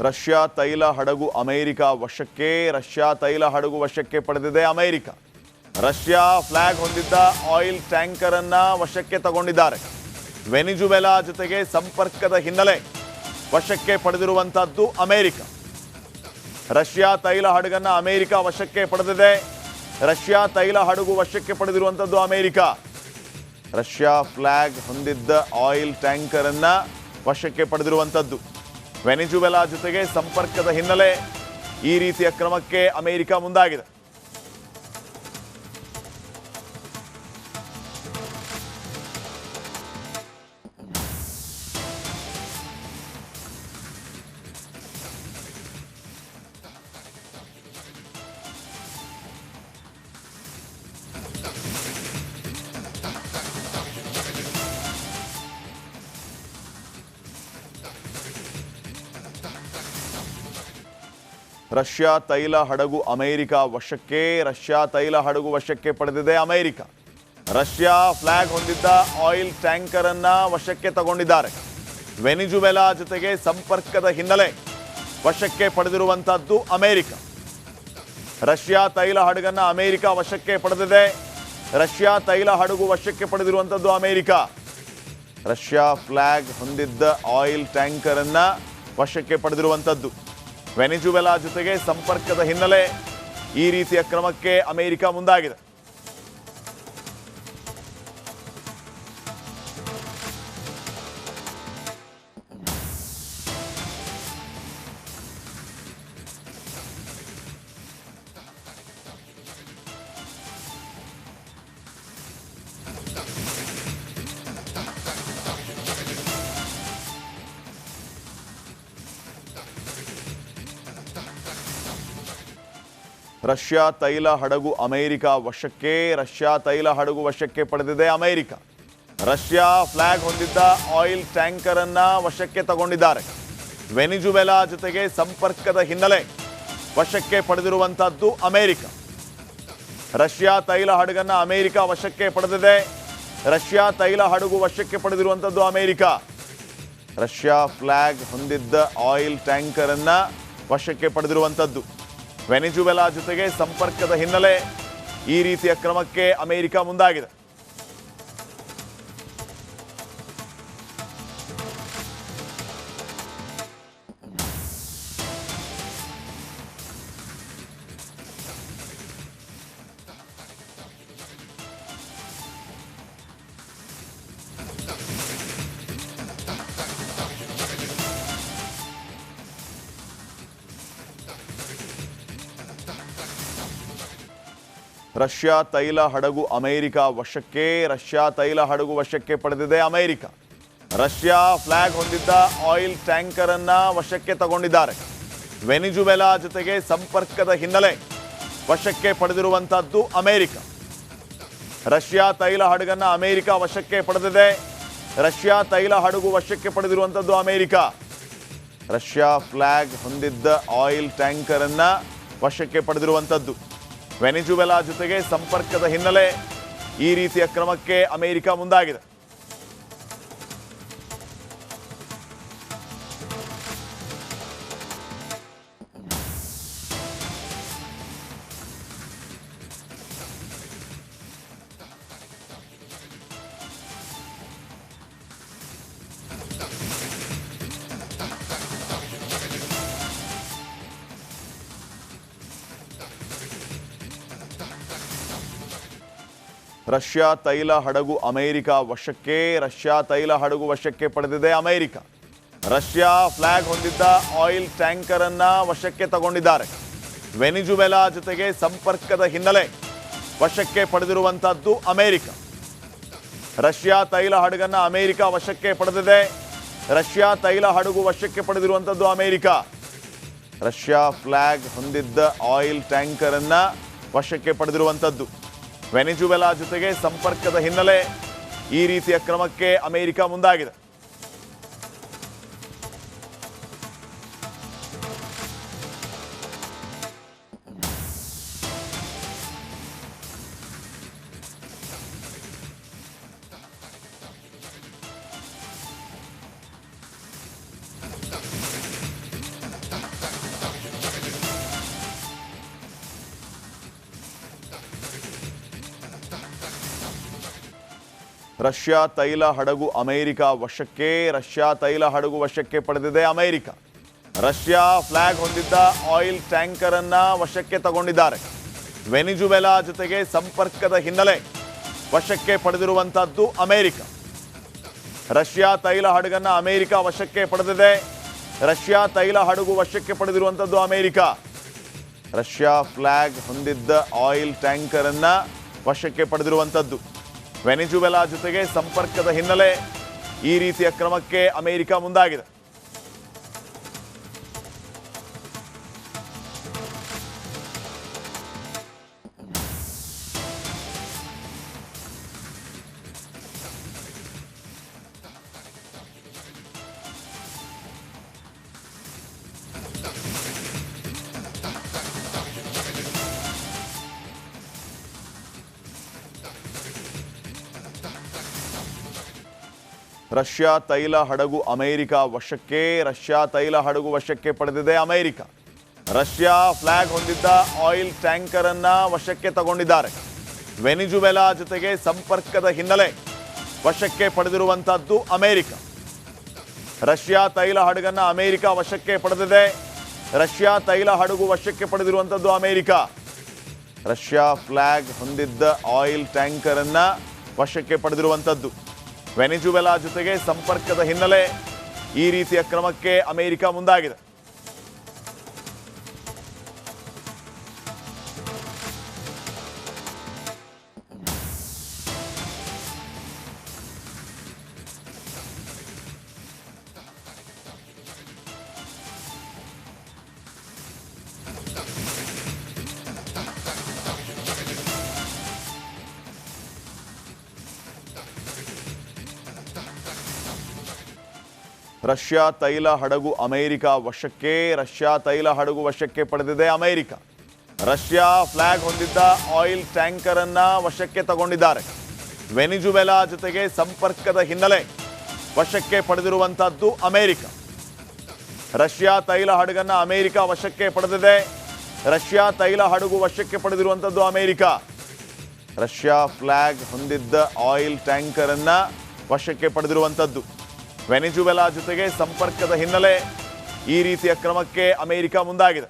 Russia ತೈಲ ಹಡಗು America ವಶಕ್ಕೆ. ರಷ್ಯಾ ತೈಲ ಹಡಗು ವಶಕ್ಕೆ ಪಡೆದಿದೆ ಅಮೆರಿಕ. ರಷ್ಯಾ ಫ್ಲಾಗ್ ಹೊಂದಿದ್ದ ಆಯಿಲ್ ಟ್ಯಾಂಕರ್ ಅನ್ನ ವಶಕ್ಕೆ ತಗೊಂಡಿದ್ದಾರೆ. ವೆನಿಜುವೆಲಾ ಜೊತೆಗೆ ಸಂಪರ್ಕದ ಹಿನ್ನೆಲೆ ವಶಕ್ಕೆ ಪಡೆದಿರುವಂತದ್ದು ಅಮೆರಿಕ. ರಷ್ಯಾ ತೈಲ ಹಡಗನ್ನ ಅಮೆರಿಕ ವಶಕ್ಕೆ ಪಡೆದಿದೆ. ರಷ್ಯಾ ತೈಲ ಹಡಗು ವಶಕ್ಕೆ ಪಡೆದಿರುವಂತದ್ದು ಅಮೆರಿಕ. ರಷ್ಯಾ ಫ್ಲಾಗ್ ಹೊಂದಿದ್ದ ಆಯಿಲ್ ಟ್ಯಾಂಕರ್ ಅನ್ನ ವಶಕ್ಕೆ ಪಡೆದಿರುವಂತದ್ದು. ವೆನಿಜುವೆಲಾ ಜೊತೆಗೆ ಸಂಪರ್ಕದ ಹಿನ್ನೆಲೆ ಈ ರೀತಿಯ ಕ್ರಮಕ್ಕೆ ಅಮೆರಿಕ ಮುಂದಾಗಿದೆ. ರಷ್ಯಾ ತೈಲ ಹಡಗು ಅಮೆರಿಕ ವಶಕ್ಕೆ. ರಷ್ಯಾ ತೈಲ ಹಡಗು ವಶಕ್ಕೆ ಪಡೆದಿದೆ ಅಮೆರಿಕ. ರಷ್ಯಾ ಫ್ಲಾಗ್ ಹೊಂದಿದ್ದ ಆಯಿಲ್ ಟ್ಯಾಂಕರ್ ಅನ್ನ ವಶಕ್ಕೆ ತಗೊಂಡಿದ್ದಾರೆ. ವೆನಿಜುವೆಲಾ ಜೊತೆಗೆ ಸಂಪರ್ಕದ ಹಿನ್ನೆಲೆ ವಶಕ್ಕೆ ಪಡೆದಿರುವಂತದ್ದು ಅಮೆರಿಕ. ರಷ್ಯಾ ತೈಲ ಹಡಗನ್ನ ಅಮೆರಿಕ ವಶಕ್ಕೆ ಪಡೆದಿದೆ. ರಷ್ಯಾ ತೈಲ ಹಡಗು ವಶಕ್ಕೆ ಪಡೆದಿರುವಂತದ್ದು ಅಮೆರಿಕ. ರಷ್ಯಾ ಫ್ಲಾಗ್ ಹೊಂದಿದ್ದ ಆಯಿಲ್ ಟ್ಯಾಂಕರ್ ಅನ್ನ ವಶಕ್ಕೆ ಪಡೆದಿರುವಂತದ್ದು. ವೆನಿಜುವೆಲಾ ಜೊತೆಗೆ ಸಂಪರ್ಕದ ಹಿನ್ನೆಲೆ ಈ ರೀತಿಯ ಕ್ರಮಕ್ಕೆ ಅಮೆರಿಕ ಮುಂದಾಗಿದೆ. ರಷ್ಯಾ ತೈಲ ಹಡಗು ಅಮೆರಿಕ ವಶಕ್ಕೆ. ರಷ್ಯಾ ತೈಲ ಹಡಗು ವಶಕ್ಕೆ ಪಡೆದಿದೆ ಅಮೆರಿಕ. ರಷ್ಯಾ ಫ್ಲಾಗ್ ಹೊಂದಿದ್ದ ಆಯಿಲ್ ಟ್ಯಾಂಕರ್ ಅನ್ನ ವಶಕ್ಕೆ ತಗೊಂಡಿದ್ದಾರೆ. ವೆನಿಜುವೆಲಾ ಜೊತೆಗೆ ಸಂಪರ್ಕದ ಹಿನ್ನೆಲೆ ವಶಕ್ಕೆ ಪಡೆದಿರುವಂತದ್ದು ಅಮೆರಿಕ. ರಷ್ಯಾ ತೈಲ ಹಡಗನ್ನ ಅಮೆರಿಕ ವಶಕ್ಕೆ ಪಡೆದಿದೆ. ರಷ್ಯಾ ತೈಲ ಹಡಗು ವಶಕ್ಕೆ ಪಡೆದಿರುವಂತದ್ದು ಅಮೆರಿಕ. ರಷ್ಯಾ ಫ್ಲಾಗ್ ಹೊಂದಿದ್ದ ಆಯಿಲ್ ಟ್ಯಾಂಕರ್ ಅನ್ನ ವಶಕ್ಕೆ ಪಡೆದಿರುವಂತದ್ದು. ವೆನಿಜುವೆಲಾ ಜೊತೆಗೆ ಸಂಪರ್ಕದ ಹಿನ್ನೆಲೆ ಈ ರೀತಿಯ ಕ್ರಮಕ್ಕೆ ಅಮೆರಿಕ ಮುಂದಾಗಿದೆ. ರಷ್ಯಾ ತೈಲ ಹಡಗು ಅಮೆರಿಕ ವಶಕ್ಕೆ. ರಷ್ಯಾ ತೈಲ ಹಡಗು ವಶಕ್ಕೆ ಪಡೆದಿದೆ ಅಮೆರಿಕ. ರಷ್ಯಾ ಫ್ಲಾಗ್ ಹೊಂದಿದ್ದ ಆಯಿಲ್ ಟ್ಯಾಂಕರ್ ಅನ್ನ ವಶಕ್ಕೆ ತಗೊಂಡಿದ್ದಾರೆ. ವೆನಿಜುವೆಲಾ ಜೊತೆಗೆ ಸಂಪರ್ಕದ ಹಿನ್ನೆಲೆ ವಶಕ್ಕೆ ಪಡೆದಿರುವಂತದ್ದು ಅಮೆರಿಕ. ರಷ್ಯಾ ತೈಲ ಹಡಗನ್ನ ಅಮೆರಿಕ ವಶಕ್ಕೆ ಪಡೆದಿದೆ. ರಷ್ಯಾ ತೈಲ ಹಡಗು ವಶಕ್ಕೆ ಪಡೆದಿರುವಂತದ್ದು ಅಮೆರಿಕ. ರಷ್ಯಾ ಫ್ಲಾಗ್ ಹೊಂದಿದ್ದ ಆಯಿಲ್ ಟ್ಯಾಂಕರ್ ಅನ್ನ ವಶಕ್ಕೆ ಪಡೆದಿರುವಂತದ್ದು. ವೆನಿಜುವೆಲಾ ಜೊತೆಗೆ ಸಂಪರ್ಕದ ಹಿನ್ನೆಲೆ ಈ ರೀತಿಯ ಕ್ರಮಕ್ಕೆ ಅಮೆರಿಕ ಮುಂದಾಗಿದೆ. ರಷ್ಯಾ ತೈಲ ಹಡಗು ಅಮೆರಿಕ ವಶಕ್ಕೆ. ರಷ್ಯಾ ತೈಲ ಹಡಗು ವಶಕ್ಕೆ ಪಡೆದಿದೆ ಅಮೆರಿಕ. ರಷ್ಯಾ ಫ್ಲಾಗ್ ಹೊಂದಿದ್ದ ಆಯಿಲ್ ಟ್ಯಾಂಕರ್ ಅನ್ನ ವಶಕ್ಕೆ ತಗೊಂಡಿದ್ದಾರೆ. ವೆನಿಜುವೆಲಾ ಜೊತೆಗೆ ಸಂಪರ್ಕದ ಹಿನ್ನೆಲೆ ವಶಕ್ಕೆ ಪಡೆದಿರುವಂತದ್ದು ಅಮೆರಿಕ. ರಷ್ಯಾ ತೈಲ ಹಡಗನ್ನ ಅಮೆರಿಕ ವಶಕ್ಕೆ ಪಡೆದಿದೆ. ರಷ್ಯಾ ತೈಲ ಹಡಗು ವಶಕ್ಕೆ ಪಡೆದಿರುವಂತದ್ದು ಅಮೆರಿಕ. ರಷ್ಯಾ ಫ್ಲಾಗ್ ಹೊಂದಿದ್ದ ಆಯಿಲ್ ಟ್ಯಾಂಕರ್ ಅನ್ನ ವಶಕ್ಕೆ ಪಡೆದಿರುವಂತದ್ದು. ವೆನಿಜುವೆಲಾ ಜೊತೆಗೆ ಸಂಪರ್ಕದ ಹಿನ್ನೆಲೆ ಈ ರೀತಿಯ ಕ್ರಮಕ್ಕೆ ಅಮೆರಿಕ ಮುಂದಾಗಿದೆ. ರಷ್ಯಾ ತೈಲ ಹಡಗು ಅಮೆರಿಕ ವಶಕ್ಕೆ. ರಷ್ಯಾ ತೈಲ ಹಡಗು ವಶಕ್ಕೆ ಪಡೆದಿದೆ ಅಮೆರಿಕ. ರಷ್ಯಾ ಫ್ಲಾಗ್ ಹೊಂದಿದ್ದ ಆಯಿಲ್ ಟ್ಯಾಂಕರ್ ಅನ್ನ ವಶಕ್ಕೆ ತಗೊಂಡಿದ್ದಾರೆ. ವೆನಿಜುವೆಲಾ ಜೊತೆಗೆ ಸಂಪರ್ಕದ ಹಿನ್ನೆಲೆ ವಶಕ್ಕೆ ಪಡೆದಿರುವಂತದ್ದು ಅಮೆರಿಕ. ರಷ್ಯಾ ತೈಲ ಹಡಗನ್ನ ಅಮೆರಿಕ ವಶಕ್ಕೆ ಪಡೆದಿದೆ. ರಷ್ಯಾ ತೈಲ ಹಡಗು ವಶಕ್ಕೆ ಪಡೆದಿರುವಂತದ್ದು ಅಮೆರಿಕ. ರಷ್ಯಾ ಫ್ಲಾಗ್ ಹೊಂದಿದ್ದ ಆಯಿಲ್ ಟ್ಯಾಂಕರ್ ಅನ್ನ ವಶಕ್ಕೆ ಪಡೆದಿರುವಂತದ್ದು. ವೆನಿಜುವೆಲಾ ಜೊತೆಗೆ ಸಂಪರ್ಕದ ಹಿನ್ನೆಲೆ ಈ ರೀತಿಯ ಕ್ರಮಕ್ಕೆ ಅಮೆರಿಕ ಮುಂದಾಗಿದೆ. ರಷ್ಯಾ ತೈಲ ಹಡಗು ಅಮೆರಿಕ ವಶಕ್ಕೆ. ರಷ್ಯಾ ತೈಲ ಹಡಗು ವಶಕ್ಕೆ ಪಡೆದಿದೆ ಅಮೆರಿಕ. ರಷ್ಯಾ ಫ್ಲಾಗ್ ಹೊಂದಿದ್ದ ಆಯಿಲ್ ಟ್ಯಾಂಕರ್ ಅನ್ನ ವಶಕ್ಕೆ ತಗೊಂಡಿದ್ದಾರೆ. ವೆನಿಜುವೆಲಾ ಜೊತೆಗೆ ಸಂಪರ್ಕದ ಹಿನ್ನೆಲೆ ವಶಕ್ಕೆ ಪಡೆದಿರುವಂತದ್ದು ಅಮೆರಿಕ. ರಷ್ಯಾ ತೈಲ ಹಡಗನ್ನ ಅಮೆರಿಕ ವಶಕ್ಕೆ ಪಡೆದಿದೆ. ರಷ್ಯಾ ತೈಲ ಹಡಗು ವಶಕ್ಕೆ ಪಡೆದಿರುವಂತದ್ದು ಅಮೆರಿಕ. ರಷ್ಯಾ ಫ್ಲಾಗ್ ಹೊಂದಿದ್ದ ಆಯಿಲ್ ಟ್ಯಾಂಕರ್ ಅನ್ನ ವಶಕ್ಕೆ ಪಡೆದಿರುವಂತದ್ದು. ವೆನಿಜುವೆಲಾ ಜೊತೆಗೆ ಸಂಪರ್ಕದ ಹಿನ್ನೆಲೆ ಈ ರೀತಿಯ ಕ್ರಮಕ್ಕೆ ಅಮೆರಿಕ ಮುಂದಾಗಿದೆ. ರಷ್ಯಾ ತೈಲ ಹಡಗು ಅಮೆರಿಕ ವಶಕ್ಕೆ. ರಷ್ಯಾ ತೈಲ ಹಡಗು ವಶಕ್ಕೆ ಪಡೆದಿದೆ ಅಮೆರಿಕ. ರಷ್ಯಾ ಫ್ಲಾಗ್ ಹೊಂದಿದ್ದ ಆಯಿಲ್ ಟ್ಯಾಂಕರ್ ಅನ್ನ ವಶಕ್ಕೆ ತಗೊಂಡಿದ್ದಾರೆ. ವೆನಿಜುವೆಲಾ ಜೊತೆಗೆ ಸಂಪರ್ಕದ ಹಿನ್ನೆಲೆ ವಶಕ್ಕೆ ಪಡೆದಿರುವಂತದ್ದು ಅಮೆರಿಕ. ರಷ್ಯಾ ತೈಲ ಹಡಗನ್ನ ಅಮೆರಿಕ ವಶಕ್ಕೆ ಪಡೆದಿದೆ. ರಷ್ಯಾ ತೈಲ ಹಡಗು ವಶಕ್ಕೆ ಪಡೆದಿರುವಂತದ್ದು ಅಮೆರಿಕ. ರಷ್ಯಾ ಫ್ಲಾಗ್ ಹೊಂದಿದ್ದ ಆಯಿಲ್ ಟ್ಯಾಂಕರ್ ಅನ್ನ ವಶಕ್ಕೆ ಪಡೆದಿರುವಂತದ್ದು. ವೆನಿಜುವೆಲಾ ಜೊತೆಗೆ ಸಂಪರ್ಕದ ಹಿನ್ನೆಲೆ ಈ ರೀತಿಯ ಕ್ರಮಕ್ಕೆ ಅಮೆರಿಕ ಮುಂದಾಗಿದೆ.